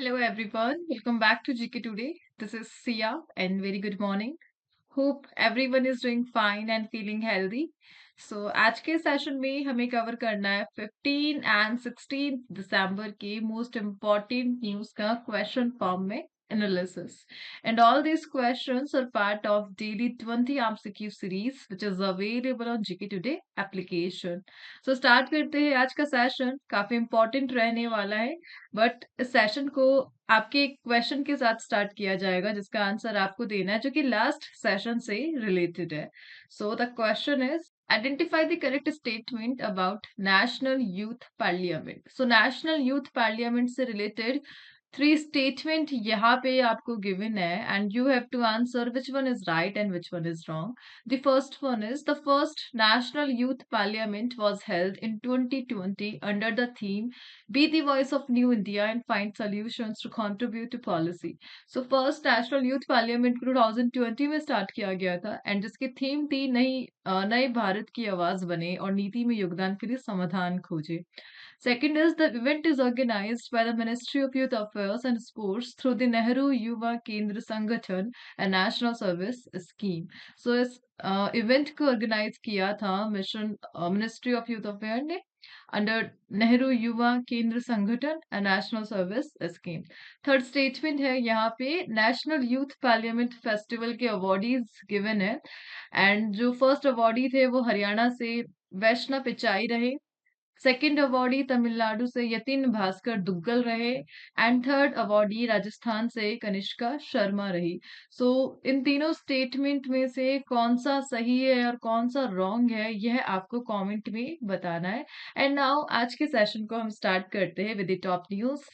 Hello everyone, welcome back to GK Today. This is Sia and very good morning. Hope everyone is doing fine and feeling healthy. आज के session में हमें cover करना है 15 and 16 दिसंबर के most important news का question form में analysis. And all these questions are part of daily 20 MCQ series which is available on GK Today application. Start करते हैं आज का सेशन. काफी इम्पोर्टेंट रहने वाला है बट इस सेशन को आपके क्वेश्चन के साथ स्टार्ट किया जाएगा जिसका आंसर आपको देना है जो कि लास्ट सेशन से रिलेटेड है. So the question is identify the correct statement about national youth parliament. So national youth parliament से रिलेटेड थ्री स्टेटमेंट यहाँ पे आपको गिवन है and you have to answer which one is right and which one is wrong. The first one is the first National Youth Parliament was held in 2020 under the theme Be the Voice of New India and Find Solutions to Contribute to Policy. So first National Youth Parliament को 2020 में start किया गया था and जिसकी theme थी नए भारत की आवाज बने और नीति में योगदान के लिए समाधान खोजे. Second is the event is organized by the Ministry of Youth Affairs and Sports through the Nehru Yuva Kendra Sangathan and National Service Scheme. So इस इवेंट को ऑर्गेनाइज किया था मिनिस्ट्री ऑफ यूथ अफेयर ने under Nehru युवा केंद्र संगठन and national service scheme. Third statement है यहाँ पे नेशनल यूथ पार्लियामेंट फेस्टिवल के अवार्डीज गिवन है एंड जो फर्स्ट अवार्डी थे वो हरियाणा से वैष्णव पिचाई रहे. सेकंड अवार्डी तमिलनाडु से यतिन भास्कर दुग्गल रहे एंड थर्ड अवार्डी राजस्थान से कनिष्का शर्मा रही. इन तीनों स्टेटमेंट में से कौन सा सही है और कौन सा रॉन्ग है यह आपको कमेंट में बताना है. एंड नाउ आज के सेशन को हम स्टार्ट करते हैं with the top news.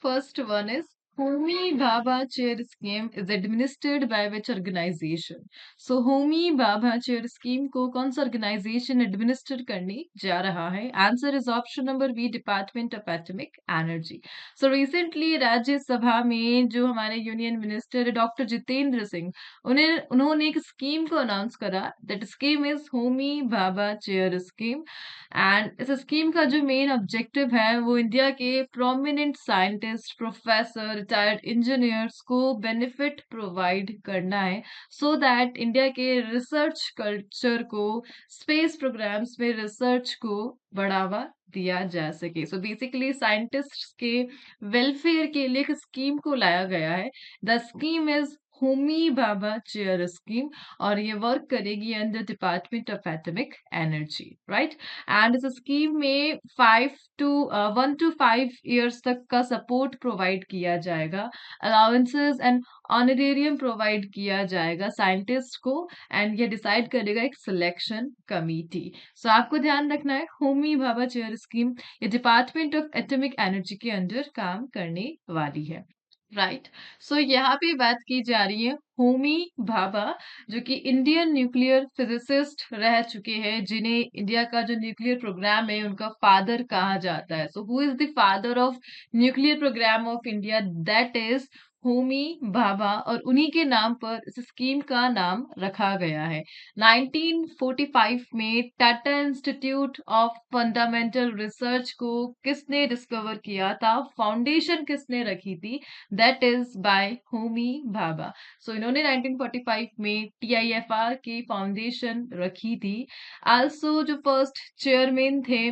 First one is Homi Bhabha Chair Scheme is administered by which organization? So Homi Bhabha Chair Scheme को कौन सा organization administer करने जा रहा है? Answer is option number B, Department of Atomic Energy. So recently Rajya Sabha में जो हमारे union minister doctor Jitendra Singh उन्होंने एक स्कीम को अनाउंस करा. That scheme is Homi Bhabha chair scheme and इस स्कीम का जो मेन ऑब्जेक्टिव है वो इंडिया के prominent scientist professor retired engineers को बेनिफिट प्रोवाइड करना है सो दैट इंडिया के रिसर्च कल्चर को स्पेस प्रोग्राम्स में रिसर्च को बढ़ावा दिया जा सके. सो बेसिकली साइंटिस्ट के वेलफेयर के लिए एक स्कीम को लाया गया है. The scheme is Homi Bhabha chair scheme और ये वर्क करेगी under department of atomic energy, right. And इस स्कीम में 1 to 5 इयर्स तक का सपोर्ट प्रोवाइड किया जाएगा. अलाउंसेस एंड ऑनरेरियम प्रोवाइड किया जाएगा साइंटिस्ट को एंड ये डिसाइड करेगा एक सिलेक्शन कमिटी. सो आपको ध्यान रखना है होमी भाभा चेयर स्कीम ये डिपार्टमेंट ऑफ एटॉमिक एनर्जी के अंडर काम करने वाली है, राइट. यहाँ पे बात की जा रही है होमी भाभा जो कि इंडियन न्यूक्लियर फिजिसिस्ट रह चुके हैं जिन्हें इंडिया का जो न्यूक्लियर प्रोग्राम है उनका फादर कहा जाता है. Who is the father of nuclear program of India? That is Homi Bhabha और उन्हीं के नाम पर इस स्कीम का नाम रखा गया है. 1945 में Tata institute of fundamental research को किसने डिस्कवर किया था? फाउंडेशन किसने रखी थी? That is by Homi Bhabha. इन्होंने 1945 में TIFR की फाउंडेशन रखी थी. आल्सो जो फर्स्ट चेयरमैन थे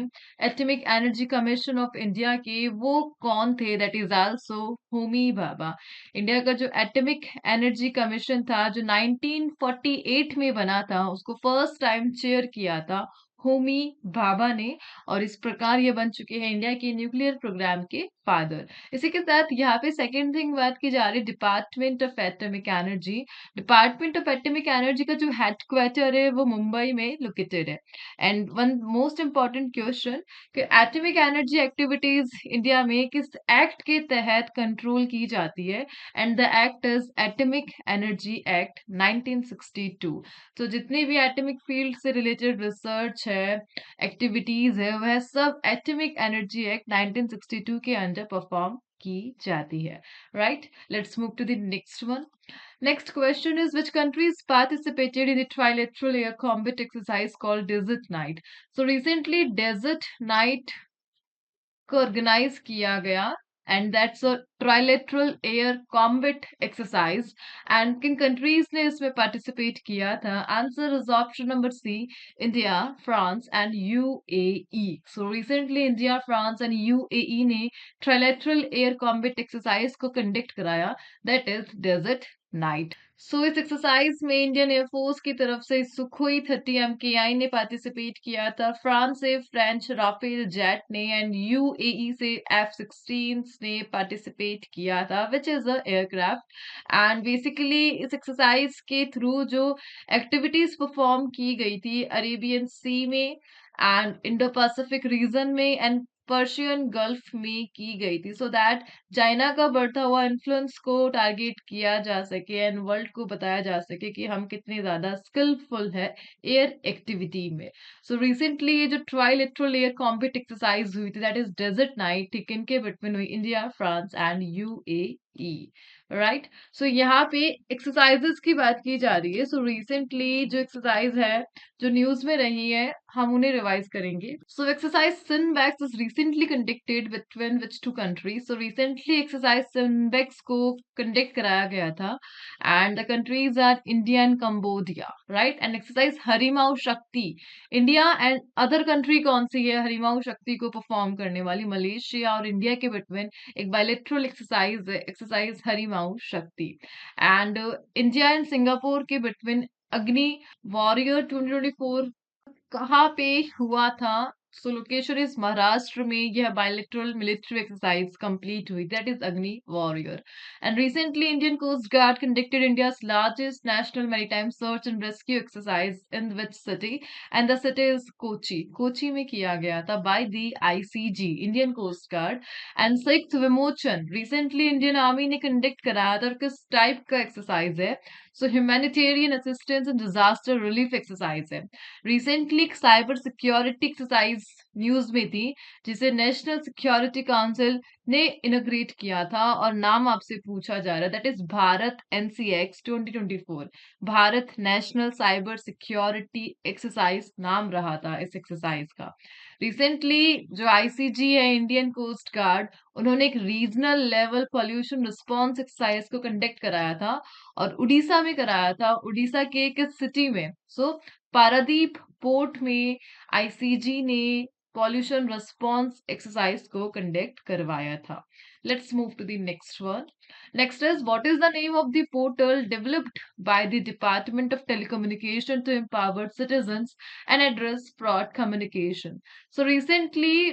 atomic energy commission of India के वो कौन थे? That is also Homi Bhabha. India का जो एटॉमिक एनर्जी कमीशन था जो 1948 में बना था उसको फर्स्ट टाइम चेयर किया था होमी भाभा ने और इस प्रकार ये बन चुके हैं इंडिया के न्यूक्लियर प्रोग्राम के फादर. इसी के साथ यहाँ पे सेकेंड थिंग बात की जा रही है department of atomic energy. Department of atomic energy का जो हेडक्वार्टर है वो मुंबई में लोकेटेड है. And one most important question कि एटॉमिक एनर्जी एक्टिविटीज इंडिया में किस एक्ट के तहत कंट्रोल की जाती है? And the act is atomic energy act 1962. जितने भी एटॉमिक फील्ड से रिलेटेड रिसर्च है एक्टिविटीज है वह सब एटॉमिक एनर्जी एक्ट 1962 के अंडर परफॉर्म की जाती है, right. Let's move to the next one. Next question is which countries participated in the trilateral air combat exercise called Desert Night? Recently Desert Night को organise किया गया and that's a trilateral air combat exercise. And किन countries ने इसमें participate किया था? Answer is option number C, India, France and UAE. So recently India, France and UAE ने trilateral air combat exercise को कंडक्ट कराया, that is desert night. So इस exercise में इंडियन एयरफोर्स की तरफ से सुखोई 30 MKI ने पार्टिसिपेट किया था, फ्रांस से फ्रेंच राफेल जेट ने एंड यूएई से F-16 ने पार्टिसिपेट किया था, which is a aircraft. And basically इस एक्सरसाइज के थ्रू जो एक्टिविटीज परफॉर्म की गई थी अरेबियन सी में एंड इंडो पैसिफिक रीजन में एंड पर्शियन गल्फ में की गई थी, सो दैट चाइना का बढ़ता हुआ इन्फ्लुएंस को टारगेट किया जा सके एंड वर्ल्ड को बताया जा सके कि हम कितने ज्यादा स्किलफुल है एयर एक्टिविटी में। सो रिसेंटली ये जो ट्राइलेटरल एयर कॉम्बैट एक्सरसाइज हुई थी, दैट इज डेजर्ट नाइट, ठीक इनके बिटवीन हुई, India, France and UAE, right. So यहाँ पे एक्सरसाइजेस की बात की जा रही है। सो रिसेंटली जो एक्सरसाइज है जो न्यूज में रही है, हम उन्हें रिवाइज करेंगे। So exercise CINBAX is recently conducted between which two countries? So recently exercise CINBAX को कंडक्ट कराया गया था and the countries are India and Cambodia, right. And exercise Harimau Shakti, India and other country कौन सी है Harimau शक्ति को perform करने वाली? मलेशिया और इंडिया के बिटवीन एक बायलेटरल एक्सरसाइज है, एक्सरसाइज हरिमाऊ शक्ति। एंड इंडिया एंड सिंगापुर के बिटवीन अग्नि वॉरियर 2024 कहाँ पे हुआ था? सो लोकेशन इज महाराष्ट्र में यह बायलेटरल मिलिट्री एक्सरसाइज कंप्लीट हुई, that is Agni warrior. And recently Indian coast guard conducted India's largest national maritime search and rescue exercise in which city? And the city is Kochi, Kochi में किया गया था by the ICG, Indian coast guard. And sixth Vimochan recently Indian army ने conduct कराया था, और किस type का एक्सरसाइज है? So humanitarian assistance and disaster relief exercise है। Recently cyber security exercise news में थी, जिसे नेशनल सिक्योरिटी काउंसिल ने इनोग्रेट किया था, और नाम आपसे पूछा जा रहा है, that is Bharat NCX 2024, Bharat national cyber security exercise नाम रहा था इस एक्सरसाइज का। रिसेंटली जो आईसीजी है, इंडियन कोस्ट गार्ड, उन्होंने एक regional level pollution response exercise को कंडक्ट कराया था, और उड़ीसा में कराया था, उड़ीसा के किस सिटी में? सो पारादीप पोर्ट में आईसीजी ने पॉल्यूशन रिस्पॉन्स एक्सरसाइज को कंडक्ट करवाया था। Let's move to the next one. Next is what is the name of the portal developed by the department of telecommunication to empower citizens and address fraud communication? So recently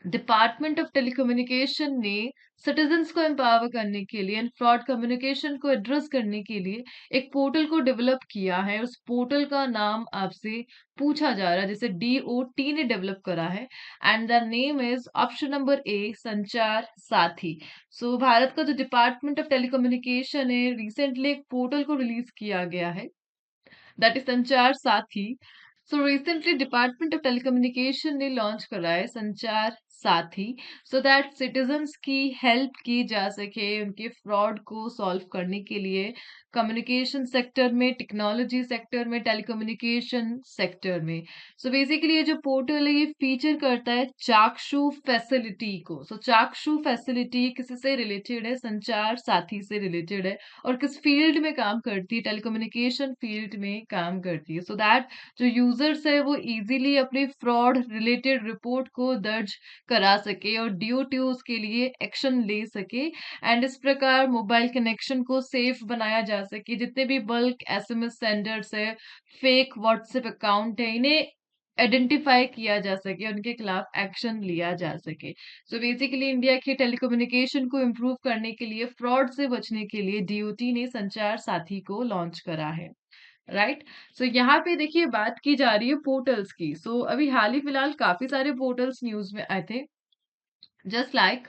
department of telecommunication ने citizens को empower करने के लिए and fraud communication को address करने के लिए एक पोर्टल को डेवलप किया है। उस पोर्टल का नाम आपसे पूछा जा रहा है, जैसे DOT ने डेवलप करा है, and the name is option number ए, संचार साथी। सो भारत का जो डिपार्टमेंट ऑफ टेलीकम्युनिकेशन है, रिसेंटली एक पोर्टल को रिलीज किया गया है, दैट इज संचार साथी। सो रिसेंटली डिपार्टमेंट ऑफ टेलीकम्युनिकेशन ने लॉन्च करा है संचार साथी, सो दैट सिटीजन्स की हेल्प की जा सके उनके फ्रॉड को सॉल्व करने के लिए, कम्युनिकेशन सेक्टर में, टेक्नोलॉजी सेक्टर में, टेलीकम्युनिकेशन सेक्टर में। सो बेसिकली ये जो पोर्टल है, ये फीचर करता है चाक्षु फैसिलिटी को। सो चाक्षु फैसिलिटी किसी से रिलेटेड है? संचार साथी से रिलेटेड है, और किस फील्ड में काम करती है? टेलीकम्युनिकेशन फील्ड में काम करती है, सो दैट जो यूजर्स है वो इजीली अपनी फ्रॉड रिलेटेड रिपोर्ट को दर्ज करा सके और DOTs के लिए एक्शन ले सके, एंड इस प्रकार मोबाइल कनेक्शन को सेफ बनाया जा सके। जितने भी बल्क SMS सेंडर्स है, फेक व्हाट्सएप अकाउंट है, इन्हें आइडेंटिफाई किया जा सके, उनके खिलाफ एक्शन लिया जा सके। सो बेसिकली इंडिया के टेलीकम्युनिकेशन को इम्प्रूव करने के लिए, फ्रॉड से बचने के लिए DOT ने संचार साथी को लॉन्च करा है, राइट। सो यहाँ पे देखिए बात की जा रही है पोर्टल्स की। सो अभी हाल ही फिलहाल काफी सारे पोर्टल्स न्यूज में आए थे, just like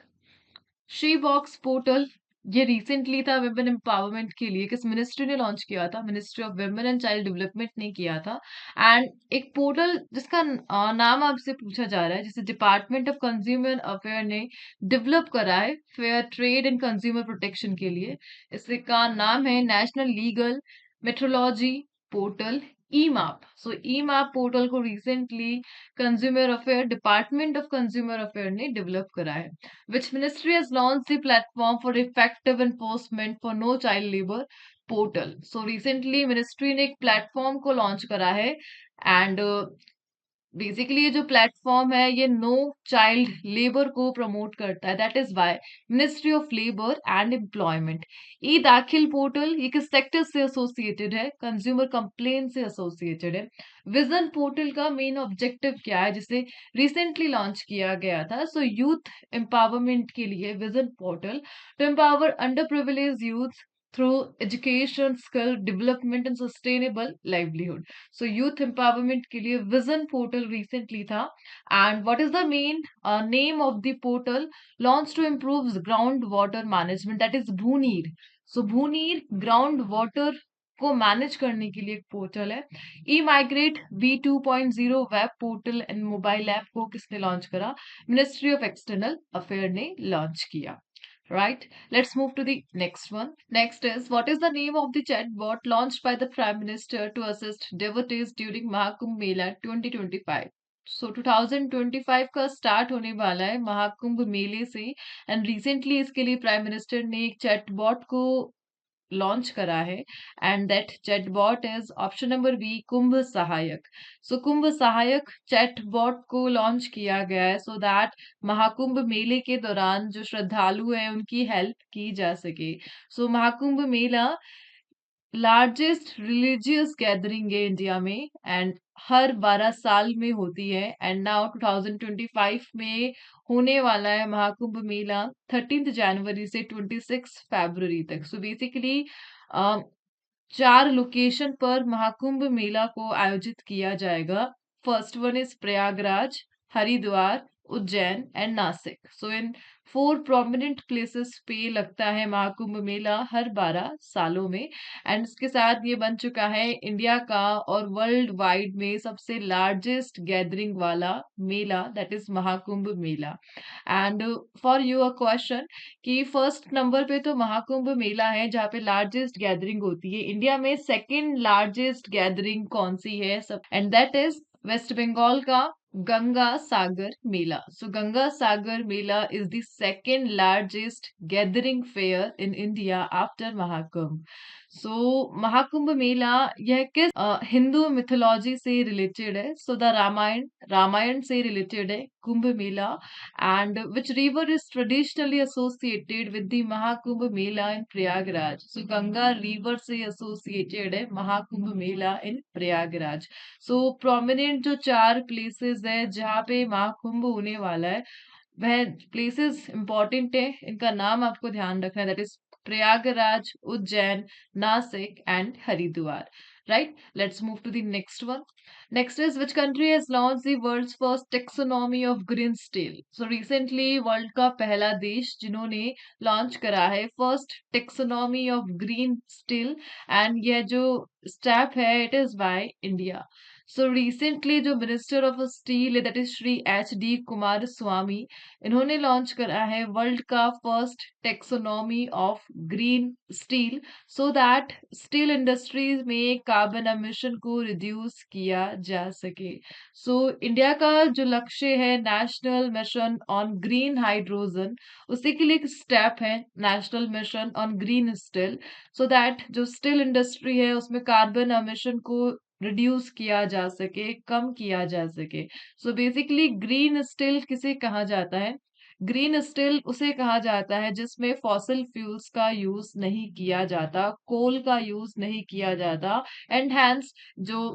Shri box portal. ये रिसेंटली था वुमेन एम्पावरमेंट के लिए, किस मिनिस्ट्री ने लॉन्च किया था? Ministry of women and child development ने किया था। एंड एक पोर्टल जिसका नाम आपसे पूछा जा रहा है, जिसे डिपार्टमेंट ऑफ कंज्यूमर अफेयर ने डेवलप करा है fair trade and consumer protection के लिए, इसका नाम है national legal metrology portal, EMAP. So EMAP portal को recently consumer affair department of consumer affair ने डेवलप करा है, which ministry has launch the platform for effective enforcement for no child labour portal. So recently ministry ने एक platform को launch करा है and basically ये जो प्लेटफॉर्म है ये नो चाइल्ड लेबर को प्रमोट करता है. That is why ministry of labour and employment e Daakhil portal ये किस सेक्टर से एसोसिएटेड है? कंज्यूमर कंप्लेन से एसोसिएटेड है. विजन पोर्टल का मेन ऑब्जेक्टिव क्या है जिसे रिसेंटली लॉन्च किया गया था? सो यूथ एम्पावरमेंट के लिए vision portal to empower under privilege youth through education skill development and sustainable livelihood. So youth empowerment के लिए विजन पोर्टल रिसेंटली था. And what is the main name of the portal? Launch to improve ground water management, that is Bhuneer. So Bhuneer ground water को manage करने के लिए एक portal है. E migrate V2.0 web portal and mobile app को किसने launch करा? Ministry of external affair ने लॉन्च किया. Right, let's move to the next one. Next is, what is the name of the chatbot launched by the Prime Minister to assist devotees during Mahakumbh Mela 2025? So 2025 का start होने वाला है महाकुंभ मेले से and recently इसके लिए prime minister ने एक चैटबॉट को लॉन्च करा है and that chatbot is option number B, Kumbh Sahayak. So कुंभ सहायक चैटबॉट को लॉन्च किया गया है सो दैट महाकुंभ मेले के दौरान जो श्रद्धालु हैं उनकी हेल्प की जा सके. सो महाकुंभ मेला लार्जेस्ट रिलीजियस गैदरिंग है इंडिया में एंड हर 12 साल में होती है एंड नाउ 2025 में होने वाला है महाकुंभ मेला 13 जनवरी से 26 फरवरी तक. सो बेसिकली 4 लोकेशन पर महाकुंभ मेला को आयोजित किया जाएगा. First one is Prayagraj, Haridwar, Ujjain and Nashik. So in 4 prominent places पे लगता है महाकुंभ मेला हर 12 सालों में एंड इसके साथ ये बन चुका है इंडिया का और वर्ल्ड वाइड में सबसे लार्जेस्ट गैदरिंग वाला मेला, that is Mahakumbh Mela. And for you a question कि फर्स्ट नंबर पे तो महाकुंभ मेला है जहाँ पे लार्जेस्ट गैदरिंग होती है. इंडिया में सेकंड लार्जेस्ट गैदरिंग कौन सी है? सब and that is West Bengal का Ganga Sagar Mela. So Ganga Sagar Mela is the second largest gathering fair in India after Mahakumbh. So Mahakumbh Mela यह किस हिंदू मिथोलॉजी से रिलेटेड है? सो द रामायण से रिलेटेड है Kumbh Mela and which river is traditionally associated with the Mahakumbh Mela in Prayagraj. So Ganga river से associated है Mahakumbh Mela in Prayagraj. So prominent जो 4 places है जहाँ पे महाकुंभ होने वाला है वह प्लेसेस इंपॉर्टेंट है, इनका नाम आपको ध्यान रखना है. That is Prayagraj, Ujjain, Nashik and Haridwar. Right, let's move to the next one. Next is, which country has launched the world's first taxonomy of green steel? So recently world का पहला देश जिन्होंने लॉन्च करा है first taxonomy of green steel and यह जो step है it is by India. So recently जो मिनिस्टर ऑफ स्टील है that is Shri HD Kumaraswamy, इन्होंने लॉन्च करा है वर्ल्ड का first taxonomy of green steel so that steel industries में कार्बन एमिशन को रिड्यूस किया जा सके. सो इंडिया का जो लक्ष्य है national mission on green hydrogen, उसी के लिए एक स्टेप है national mission on green steel so that जो स्टील इंडस्ट्री है उसमें कार्बन एमिशन को रिड्यूस किया जा सके, कम किया जा सके. सो बेसिकली ग्रीन स्टील किसे कहा जाता है? ग्रीन स्टील उसे कहा जाता है जिसमें फॉसिल फ्यूल्स का यूज नहीं किया जाता, कोल का यूज नहीं किया जाता एंड हैंस जो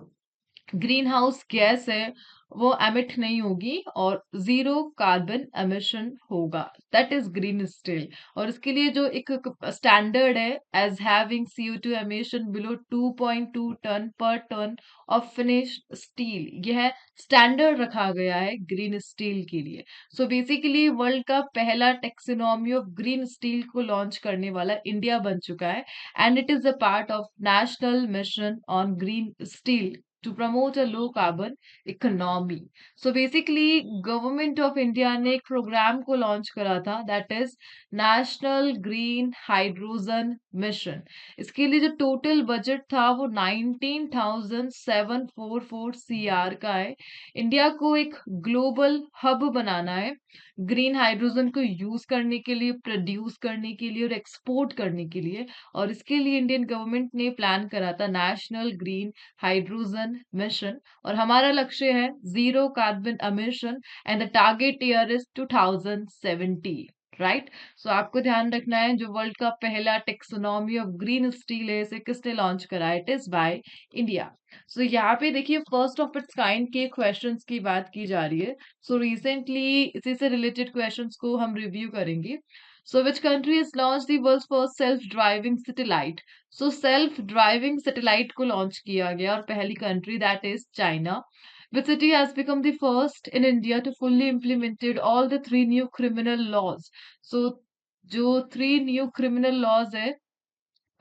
ग्रीन हाउस गैस है वो एमिट नहीं होगी और जीरो कार्बन एमिशन होगा. That is green steel. और इसके लिए जो एक स्टैंडर्ड है as having CO2 emission below 2.2 tonne per tonne of finished steel, यह स्टैंडर्ड रखा गया है ग्रीन स्टील के लिए. सो बेसिकली वर्ल्ड का पहला टेक्सोनॉमी ऑफ ग्रीन स्टील को लॉन्च करने वाला इंडिया बन चुका है and it is a part of national mission on green steel to promote a low carbon economy. So basically government of India ने एक प्रोग्राम को लॉन्च करा था, that is national green hydrogen mission. इसके लिए जो टोटल बजट था वो 19,744 CR का है। इंडिया को एक ग्लोबल हब बनाना है ग्रीन हाइड्रोजन को यूज करने के लिए, प्रोड्यूस करने के लिए और एक्सपोर्ट करने के लिए। और इसके लिए इंडियन गवर्नमेंट ने प्लान करा था नेशनल ग्रीन हाइड्रोजन मिशन। और हमारा लक्ष्य है zero carbon emission and the target year is 2070। Right. So आपको ध्यान रखना है, जो वर्ल्ड का पहला टेक्सोनॉमी ऑफ ग्रीन स्टील है, इसे किसने लॉन्च करा? It is by India. So यहाँ पे देखिए फर्स्ट ऑफ इट्स काइंड के क्वेश्चंस की बात की जा रही है। सो रिसेंटली इसी से रिलेटेड क्वेश्चंस को हम रिव्यू करेंगे। So which country has launched the world's first self driving satellite? So self driving satellite को लॉन्च किया गया और पहली country that is China. Which city has become the first in India to fully implemented all the three new criminal laws? So जो three new criminal laws है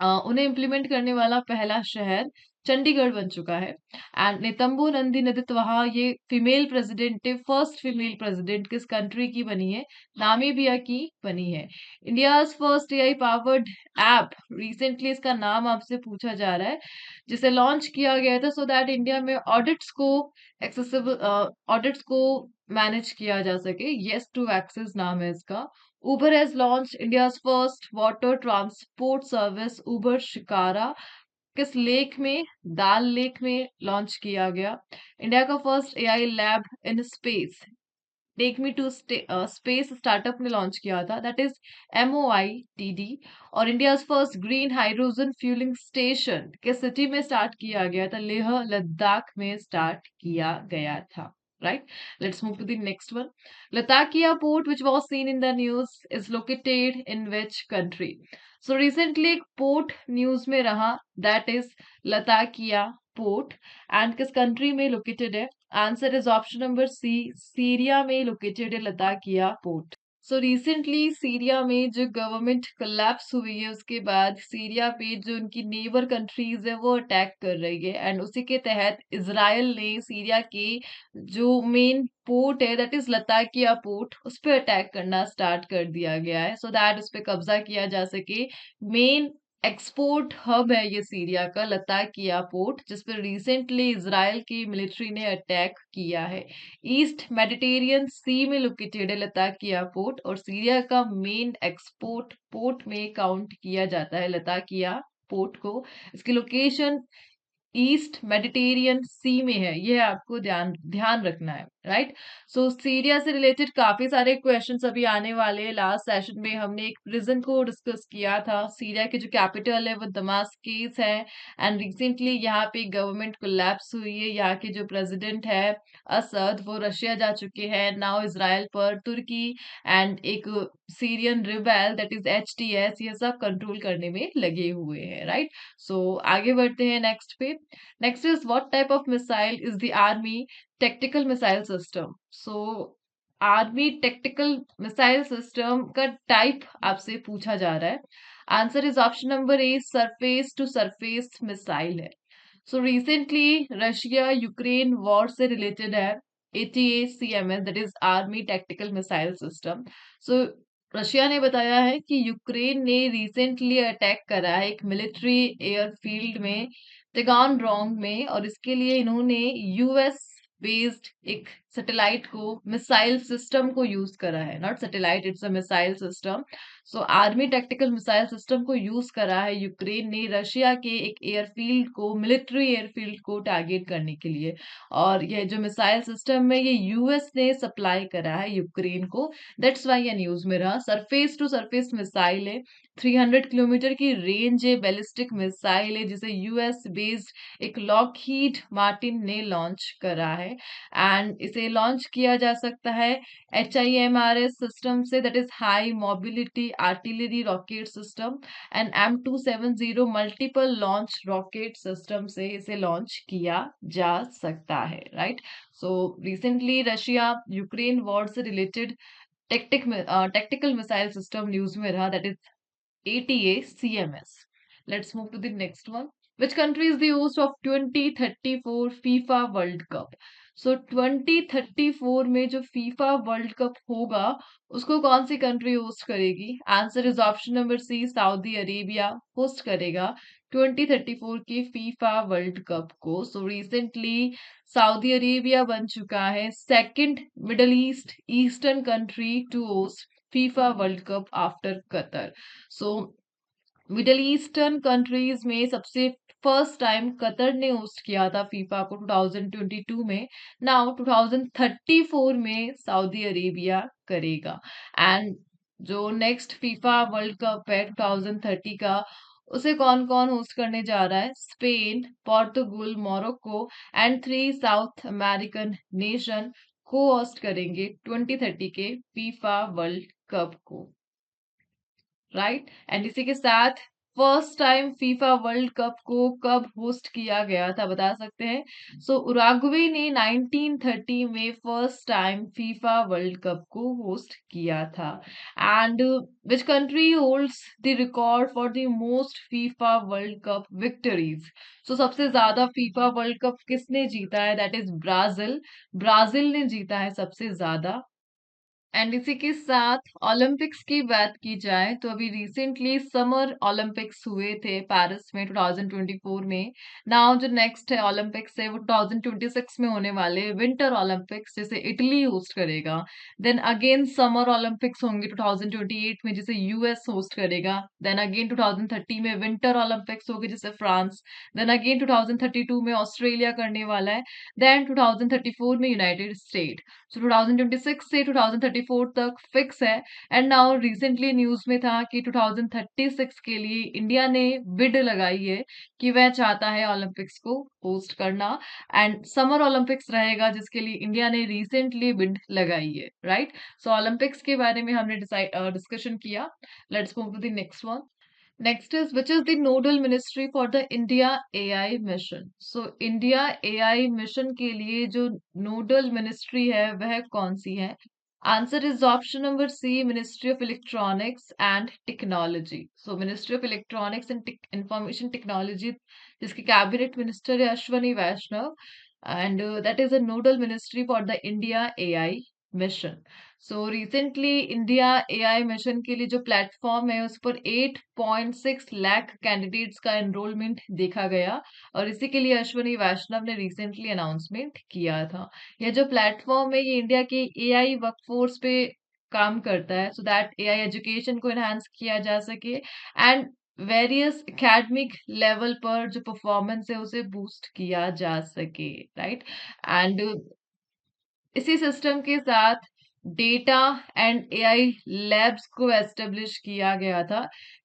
उन्हें implement करने वाला पहला शहर चंडीगढ़ बन चुका है। एंड नितंबू नंदी नदित्वहा ये फीमेल प्रेसिडेंट है, फर्स्ट फीमेल प्रेसिडेंट किस कंट्री की बनी है? नामीबिया की बनी है। India's first AI powered app, recently इसका नाम आपसे पूछा जा रहा है, जिसे लॉन्च किया गया था सो दैट इंडिया में ऑडिट्स को एक्सेसिबल ऑडिट्स को मैनेज किया जा सके। येस टू एक्सेस नाम है इसका। Uber has launched India's first water transport service, Uber Shikara, किस लेक में? दाल लेक में लॉन्च किया गया। इंडिया का first AI lab in space, take me to space startup ने लॉन्च किया था, दैट इज MOITD। और India first green hydrogen fuelling station किस सिटी में स्टार्ट किया गया था? लेह लद्दाख में स्टार्ट किया गया था। Right, let's move to the next one. Latakia port which was seen in the news is located in which country? So recently एक पोर्ट न्यूज में रहा, that is Latakia port. And किस कंट्री में located है? Answer is option number C, Syria में located है Latakia port. So recently Syria में जो गवर्नमेंट कोलैप्स हुई है, उसके बाद सीरिया पे जो उनकी नेबर कंट्रीज है वो अटैक कर रही है। एंड उसी के तहत इजराइल ने सीरिया के जो मेन पोर्ट है दैट इज लताकिया पोर्ट, उस पर अटैक करना स्टार्ट कर दिया गया है सो दैट उस पर कब्जा किया जा सके। मेन एक्सपोर्ट हब है ये सीरिया का, लताकिया पोर्ट, जिस पर रिसेंटली इजराइल की मिलिट्री ने अटैक किया है। ईस्ट मेडिटेरियन सी में लोकेटेड है लताकिया पोर्ट और सीरिया का मेन एक्सपोर्ट पोर्ट में काउंट किया जाता है लताकिया पोर्ट को। इसकी लोकेशन ईस्ट मेडिटेरियन सी में है, ये आपको ध्यान ध्यान रखना है। राइट। सो सीरिया से रिलेटेड काफी सारे क्वेश्चंस अभी आने वाले हैं। लास्ट सेशन में हमने एक प्रिजन को डिस्कस किया था। सीरिया की जो कैपिटल है वो दमास्कस है। एंड रिसेंटली यहाँ पे गवर्नमेंट कोलैप्स हुई है। यहाँ के जो प्रेसिडेंट है असद, वो रशिया जा चुके हैं। नाउ इजराइल पर तुर्की एंड एक Syrian rebel that is HTS, ये सब कंट्रोल करने में लगे हुए हैं। राइट। सो आगे बढ़ते हैं नेक्स्ट पे। Next is what type of missile is the army tactical missile system? So army tactical missile system का टाइप आपसे पूछा जा रहा है। Answer is option number A, surface to surface missile है। So recently Russia Ukraine war से related है ATACMS, that is army tactical missile system. So Russia ने बताया है कि यूक्रेन ने रिसेंटली अटैक करा है एक मिलिट्री एयरफील्ड में, टेगॉनरोंग में, और इसके लिए इन्होंने यूएस बेस्ड एक सैटेलाइट को, मिसाइल सिस्टम को यूज करा है। Not satellite, it's a missile system. So army tactical missile system को यूज करा है यूक्रेन ने रशिया के एक एयरफील्ड को, मिलिट्री एयरफील्ड को टारगेट करने के लिए। और ये जो मिसाइल सिस्टम है ये यूएस ने सप्लाई करा है यूक्रेन को, दैट्स वाई ये न्यूज में रहा। सरफेस टू सरफेस मिसाइल है, 300 किलोमीटर की रेंज है, बैलिस्टिक मिसाइल है, जिसे यूएस बेस्ड एक लॉकहीड मार्टिन ने लॉन्च करा है। एंड इसे लॉन्च किया जा सकता है HIMARS सिस्टम से, that is high mobility artillery rocket system, and M270 multiple launch rocket system से इसे लॉन्च किया जा सकता है। Right. So recently Russia Ukraine war से related tactical missile system news में रहा, that is ATACMS. Let's move to the next one. Which country is the host of 2034 FIFA World Cup? सो 2034 में जो फीफा वर्ल्ड कप होगा उसको कौन सी country host करेगी? Answer is option number C, Saudi Arabia host करेगा 2034 के FIFA world cup को। सो रिसेंटली सऊदी अरेबिया बन चुका है second Middle Eastern country to host FIFA world Cup after Qatar. So Middle Eastern countries में सबसे first time Qatar ने host किया था फीफा को 2022 में। नाउ 2034 में सऊदी अरेबिया करेगा। एंड जो नेक्स्ट फीफा वर्ल्ड कप है 2030 का, उसे कौन कौन होस्ट करने जा रहा है? Spain, Portugal, Morocco and 3 south American nation को होस्ट करेंगे 2030 के फीफा वर्ल्ड कप को, राइट। एंड इसी के साथ first time FIFA world cup को कब होस्ट किया गया था बता सकते हैं? सो उरुग्वे ने 1930 में first time FIFA world cup को होस्ट किया था। And which country holds the record for the most FIFA world cup victories? So सबसे ज्यादा फीफा वर्ल्ड कप किसने जीता है? That is Brazil. ब्राजील ने जीता है सबसे ज्यादा। एंड इसी के साथ ओलंपिक्स की बात की जाए तो अभी रिसेंटली समर ओलंपिक्स हुए थे पेरिस में 2024 में। नाउ जो नेक्स्ट है ओलंपिक्स है वो 2026 में होने वाले विंटर ओलंपिक्स, जिसे इटली होस्ट करेगा। देन अगेन समर ओलंपिक्स होंगे 2028 में, जिसे यूएस होस्ट करेगा। देन अगेन 2030 में विंटर ओलंपिक्स होगी जिसे फ्रांस। देन अगेन 2032 में ऑस्ट्रेलिया करने वाला है। देन 2034 में यूनाइटेड स्टेट। सो 2026 से 2034 तक फिक्स है। एंड नाउ रिसेंटली न्यूज में था कि 2036 के लिए इंडिया ने बिड लगाई है कि वह चाहता है ओलंपिक्स को होस्ट करना। एंड समर ओलंपिक्स रहेगा जिसके लिए इंडिया ने रिसेंटली बिड लगाई है, राइट। सो ओलंपिक्स के बारे में हमने डिस्कशन किया। Let's move to the next one. Next is, which is the nodal ministry for the India AI mission? So India AI mission के लिए जो nodal ministry है वह कौन सी है? Answer is option number C, Ministry of Electronics and Technology. So Ministry of Electronics and Information Technology जिसके cabinet minister है अश्वनी वैष्णव, and that is a nodal ministry for the India AI mission. So recently India AI mission के लिए जो platform है उस पर 8.6 lakh candidates का enrolment देखा गया, और इसी के लिए अश्वनी वैष्णव ने रिसेंटली अनाउंसमेंट किया था। यह जो प्लेटफॉर्म है ये इंडिया के एआई वर्कफोर्स पे काम करता है सो दैट एआई एजुकेशन को एनहांस किया जा सके एंड वेरियस एकेडमिक लेवल पर जो परफॉर्मेंस है उसे बूस्ट किया जा सके, राइट। एंड इसी सिस्टम के साथ डेटा एंड एआई लैब्स को एस्टेब्लिश किया गया था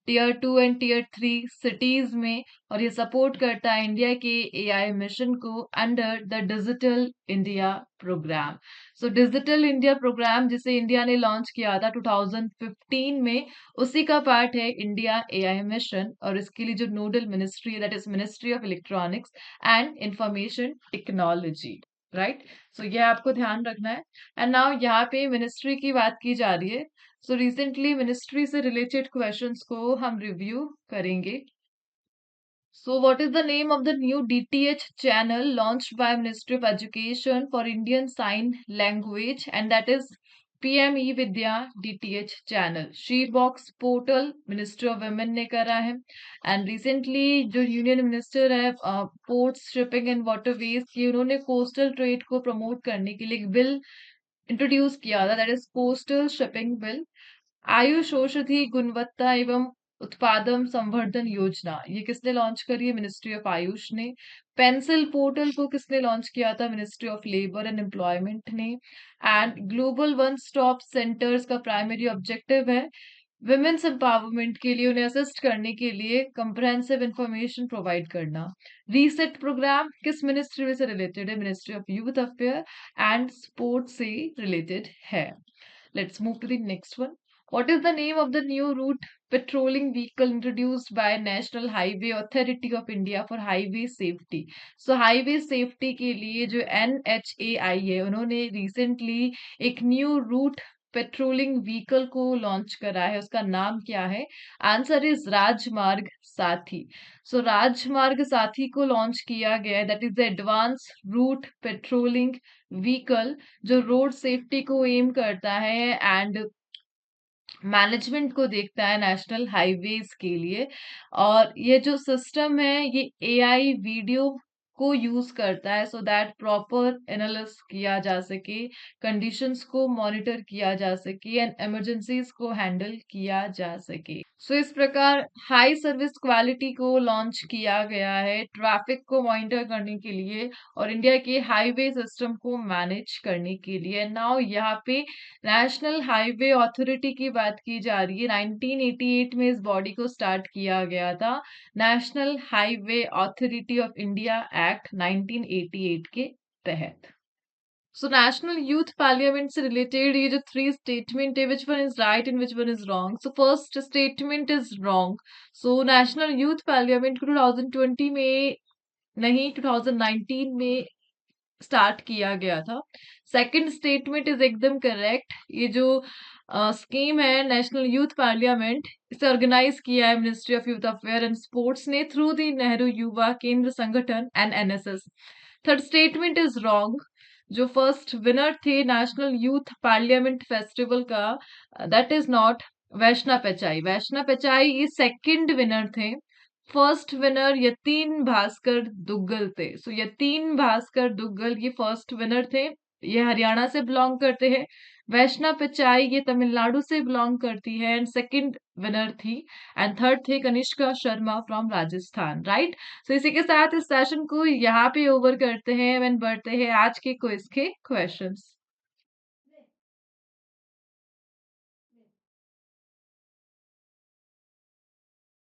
टियर 2 एंड टियर 3 सिटीज में, और ये सपोर्ट करता है इंडिया के एआई मिशन को under the Digital India programme. So Digital India programme जिसे इंडिया ने लॉन्च किया था 2015 में, उसी का पार्ट है इंडिया एआई मिशन, और इसके लिए जो नोडल मिनिस्ट्री है that is ministry of electronics and information technology, right. So ये आपको ध्यान रखना है। एंड नाउ यहाँ पे मिनिस्ट्री की बात की जा रही है। सो रिसेंटली मिनिस्ट्री से रिलेटेड क्वेश्चंस को हम रिव्यू करेंगे। So, what is the name of the new DTH channel launched by Ministry of Education for Indian Sign Language, and that is PME Vidya DTH channel. Sheetbox portal Ministry of Women ने करा है। And recently जो union minister है ports shipping and waterways की, उन्होंने coastal trade को promote करने के लिए एक बिल इंट्रोड्यूस किया था, that is coastal shipping bill. Ayush औषधि गुणवत्ता एवं उत्पादन संवर्धन योजना, ये किसने लॉन्च करी है? मिनिस्ट्री ऑफ आयुष ने। पेंसिल पोर्टल को किसने लॉन्च किया था? Ministry of labour and employment ने। And global one stop centres का प्राइमरी ऑब्जेक्टिव है विमेन्स एम्पावरमेंट के लिए, उन्हें असिस्ट करने के लिए कंप्रहेंसिव इंफॉर्मेशन प्रोवाइड करना। रीसेट प्रोग्राम किस मिनिस्ट्री में से रिलेटेड है? Ministry of youth affair and sports से रिलेटेड है। Let's move to the next one. What is the name of the new route patrolling vehicle introduced by National Highway Authority of India for highway safety? So highway safety के लिए जो NHAI है, उन्होंने recently एक new route patrolling vehicle को launch करा है, उसका नाम क्या है? आंसर इज राजमार्ग साथी। सो राजमार्ग साथी को लॉन्च किया गया है, that is the advance route patrolling vehicle, जो रोड सेफ्टी को एम करता है एंड मैनेजमेंट को देखता है नेशनल हाईवेज के लिए। और ये जो सिस्टम है ये एआई वीडियो को यूज करता है, सो दैट प्रॉपर एनालिसिस किया जा सके, कंडीशंस को मॉनिटर किया जा सके एंड इमरजेंसीज को हैंडल किया जा सके। सो इस प्रकार हाई सर्विस क्वालिटी को लॉन्च किया गया है ट्रैफिक को मॉनिटर करने के लिए और इंडिया के हाईवे सिस्टम को मैनेज करने के लिए। नाउ यहाँ पे नेशनल हाईवे अथॉरिटी की बात की जा रही है। 1988 में इस बॉडी को स्टार्ट किया गया था, national highway authority of India act 1988 के तहत। सो नेशनल यूथ पार्लियामेंट से रिलेटेड ये जो थ्री स्टेटमेंट है, विच one is right and which one is wrong? So first statement is wrong. So national youth parliament को 2020 में नहीं, 2019 में स्टार्ट किया गया था। सेकंड स्टेटमेंट इज एकदम करेक्ट। ये जो स्कीम है नेशनल यूथ पार्लियामेंट, इसे ऑर्गेनाइज किया है ministry of youth affair and sports ने थ्रू द नेहरू युवा केंद्र संगठन and NSS. Third statement is wrong. जो फर्स्ट विनर थे नेशनल यूथ पार्लियामेंट फेस्टिवल का, दैट इज नॉट वैष्णव पेचाई। वैष्णव पेचाई ये सेकंड विनर थे। फर्स्ट विनर यतीन भास्कर दुग्गल थे। सो यतीन भास्कर दुग्गल ये फर्स्ट विनर थे, ये हरियाणा से बिलोंग करते हैं। वैष्णव पिचाई ये तमिलनाडु से बिलोंग करती है एंड सेकंड विनर थी। एंड थर्ड थे कनिष्का शर्मा फ्रॉम राजस्थान, राइट। सो इसी के साथ इस सेशन को यहाँ पे ओवर करते हैं एंड बढ़ते हैं आज के क्विज के क्वेश्चंस।